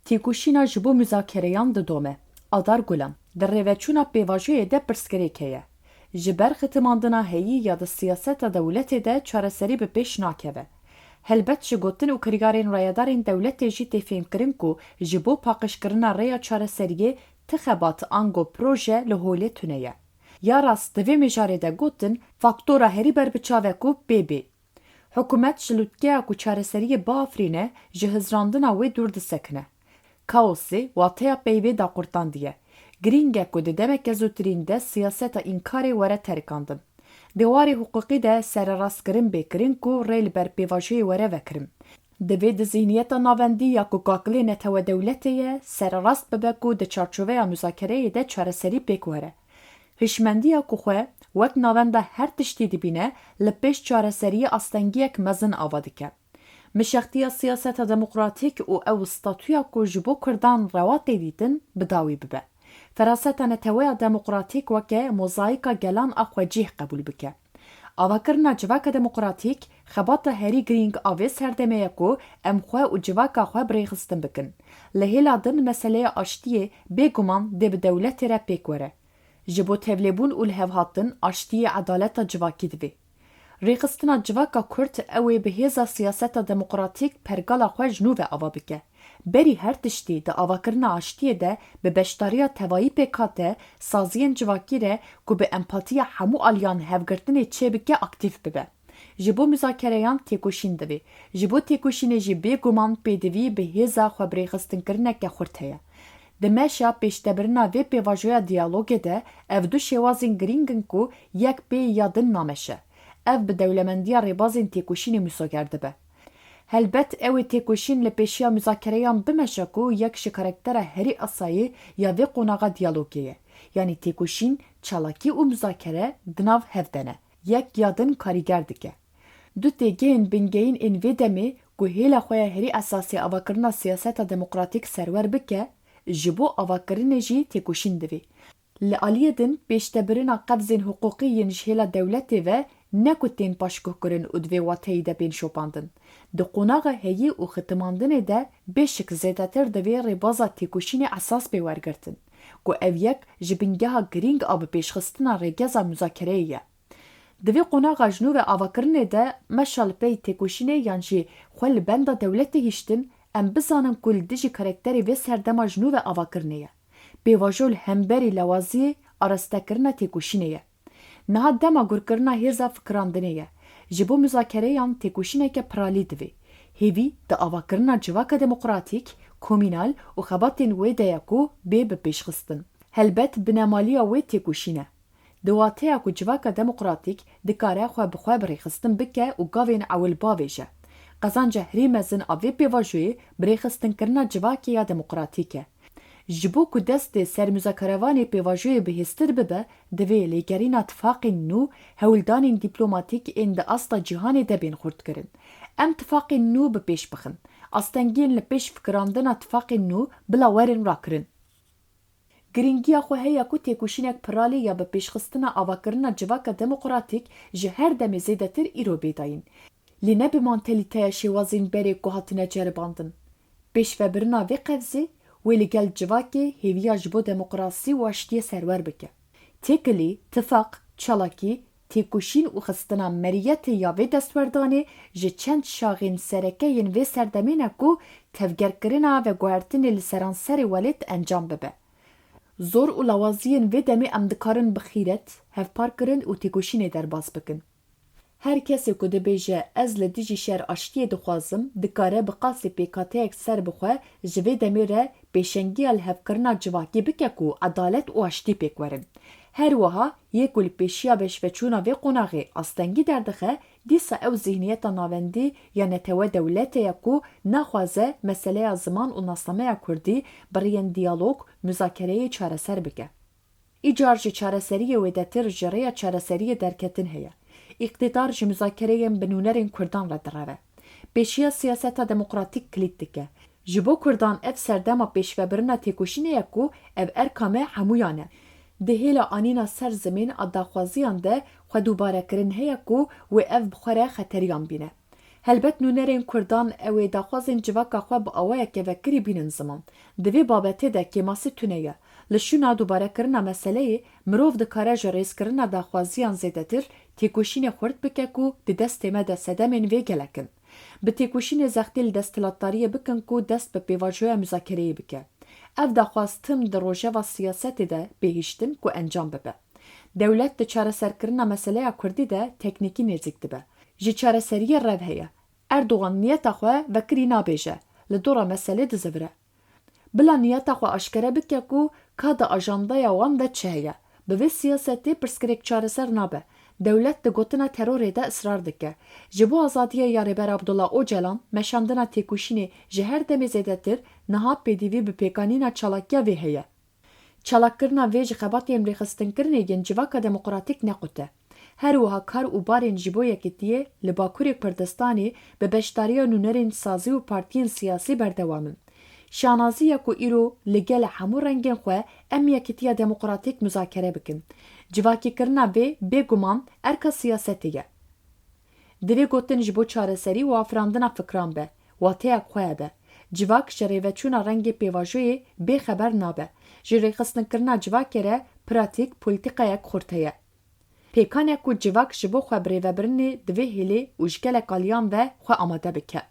Têkoşîna ji bo muzakereyan didome. Adar gulam. Di rêveçûna pêvajoyê de pirsgirêk heye. Ji ber xitimandina heyî ya di siyaseta dewletê de çareserî bi pêş nakeve. Helbet ji gotin û kirîgarên rayedarên dewletê jî tê fêmkirin ku ji bo paqijkirina rêya çareseriyê ti xebat ango proje li holê tune ye. Ya rast di vê mêjarê de gotin faktora herî berbiçave ku bibe. Hikûmet ji lûtkeya ku çareseriyê biafirîne ji hizrandina wê dûr disekine. Kaosê wateya peyvê daqurtandiye. Girîngek ku di demeke zûtirîn de siyaseta înkarê were terikandin. Dêwarê hukukî de sererastkirin bêkirin ku rê li ber pêvajoyê were vekirin. Divê di zihniyeta navendî ya ku gakilê netewe dewletê ye sererast bibe ku di çarçoveya muzakereyê de çareserî pêk were. Hişmendiya ku xwe wek navenda her tiştî dibîne li pêş çareseriyê astengiyek mezin ava dike. Mişextiya siyaseta demokratîk û ew statuya ku ji bo Kurdan rewatê dîtin bi dawî bibe. Feraseta neteweya demokratîk weke mozayîka gelan a xwe cih qebûl bike. Avakirina civaka demokratîk xebata herî girîng a vê serdemê ku em xwe û civaka xwe birêxistin bikin. Li hêla din meseleya aştiyê bêguman dê bi dewletê re pêk were. Ji bo tevlêbûn û li hevhatin aştiyê edaleta civakî divê. Rêxistina civaka Kurd ew ê bihêza siyaseta demokratîk pergala xwe ji nû ve ava bike. Berî her tiştî di avakirina aştiyê de bi beşdariya tevayî pêk hate saziyên civakî re ku bi empatiya hemû aliyan hevgirtinê çêbike aktiv bibe. Ji bo muzakereyan têkoşîn divê. Ji bo têkoşînê jî bêguman pêdivî bihêza xwe birêxistinkirineke xurt heye. Di meşa pêştebirina vê pêvajoya diyalogê de ev du şêwazên girîngin ku yek pê ya din nameşe. Ev bi dewlemendiya rêbazên têkoşînê misoger dibe. Helbet ew ê têkoşîn li pêşiya muzakereyan bimeşe ku yek ji karaktera herî asayî ya vê qonağa diyalogê ye. Yani têkoşîn, çalakî û muzakere di nav hewldanê. Yek ya din karîger dike. Du têgehên bingehîn ên vê demê ku hêla xwe ya herî esasî avakirina siyaseta demokratîk serwer bike, ji bo avakirinê jî têkoşîn divê. Li aliyê din pêştebirina qebzên hukukî yên ji hêla dewletê ve ne ku tên paşguhkirin û divê wateyî de bên şopandin. Di qonağa heyî û xitimandinê de bêşik zêdetir divê rêbaza têkoşînê esas pê wergirtin. Ku ev yek ji bingeha girîng a bi pêşxistina rêgeza muzakereyê ye. Divê qonağa ji nû ve avakirinê de meşa li pey têkoşînê yan jî xwe li benda dewletê hîştin em bizanin ku li dijî karakterê vê serdema ji nû ve avakirinê ye. Pêvajo li hemberî lewaziyê arastekirina têkoşînê ye. Niha dema gurkirina hêza fikirandinê ye. Ji bo muzakereyan têkoşîneke piralî divê. Hêvî di avakirina civaka demokratîk, komînal û xebatên wê de ye ku bê bi pêşxistin. Helbet binemaliya wê têkoşîn e. Di wateya ku civaka demokratîk dikare xwe bi xwe birêxistin bike û gavên ewilbavê je. Qezanca herî mezin a vê pêvajoyê birêxistinkirina civakê ya demokratîk e. Ji bo ku destê sermuzakerevanê pêvajoyê bihêztir bibe, divê lêgerîna tifaqên nû hewldanên dîplomatîk ên di asta cîhanê de bên xurtkirin. Em tifaqên nû bi pêş bixin. Astengiyên li pêş fikirandina tifaqên nû bila werin rakirin. Girîngiya xwe heye ku têkoşînek piralî ya bi pêşxistina avakirina civaka demokratîk ji her demê zêdetir îro bêdayîn. Lê ne bi mantelîteya şêwazên berê ku hatine ceribandin. Pêşvebirina vê qevzê wê li gel civakê hêviya ji bo demokrasî û aştiyê serwer bike. Têkilî, tifaq, çalakî, têkoşîn û xistina meriyetê ya vê destwerdanê ji çend şaxên serekeyên vê serdemê ne ku tevgerkirina ve guhertinê li seranserê welêt encam bibe. Zor û lawaziyên vê demê em dikarin bi xîret, hevparkirin û têkoşînê derbas bikin. Her kesê ku dibêje ez li dijî şer aştiyê dixwazim, dikare bi qasê pêkhateyek ser bixwe ji vê demê re pêşengiya li hevkirina civakî bike ku edalet û aştî pêk werin. Her wiha yê ku li pêşiya beşveçûna vê qonaxê astengî derdixe, dîsa ew zihniyeta navendî ya netewe dewletê ye ku naxwaze meseleya ziman û nasnameya Kurdî biriyên diyalog muzakereyê çareser bike. Îcar ji çareseriyê wê de tir ji rêya çareseriyê derketin heye. İktidar ji muzakereyên binûnerên Kurdan re direve. Pêşiya siyaseta demokratîk kilît dike. Ji bo Kurdan ev serdema pêşvebirina têkoşînê ye ku ev erkame hemûyan e. Di hêla anîna ser zimên a daxwaziyan de xwedûbarekirin heye ku wê ev bi xwe re xeteriyan bîne. Helbet nûnerên Kurdan ew ê daxwazên civaka xwe bi awayeke vekirî bînin ziman. Di vê babetê de kêmasî tune ye. Li şûna dûbarekirina meseleyê mirov dikare ji rêzkirina daxwaziyan zêdetir têkoşînê xurt bike ku di destê me de sedemên vê gelekin. Bi têkoşînê zextî li desthilatdariyê bikin ku dest bi pêvajoya muzakereyê bike. Ev daxwaz tim di rojeva siyasetê de bihêztir ku encam bibe. Dewlet di çareserkirina meseleya Kurdî de teknîkî nêzik dibe. Ji çareseriyê rev heye. Erdoğan niyeta xwe vekirî nabêje. Li dora meselê dizivire. Bila niyeta xwe aşkere bike ku ka di ajandaya wan de çi heye. Bi vê siyasetê pirsgirêk çareser nabe. Dewlet di gotina terorê de ısrar dike. Ji bo azadiya Yarêber Abdullah Öcalan meşandina Têkoşînê ji her demê zêdetir niha pêdivî bi pêkanîna çalakiya vê heye. Çalakkirina vê ji xebatên rêxistinkirinê yên civaka demokratîk nequte. Her wiha kar û barên ji bo yekîtiyê li Bakurê Kurdistanê bi beşdariya nûnerên sazî û partiyên siyasî berdewam in. Şanaziya ku îro li gel hemû rengên xwe em yekîtiya demokratîk muzakere bikin. Civakîkirina vê bêguman erka siyasetê ye. Divê gotin ji bo çareserî û afirandina fikran be. Wateya xwe be. Civak ji rêveçûna rengê pêvajoyê bêxeber nabe. Ji rêxistinekirina civakê re pratik polîtîkayek xurt heye. Pêkanek ku civak ji bo xwe bi rêvebirinê divê hêlê û ji gelek aliyan ve xwe amade bike.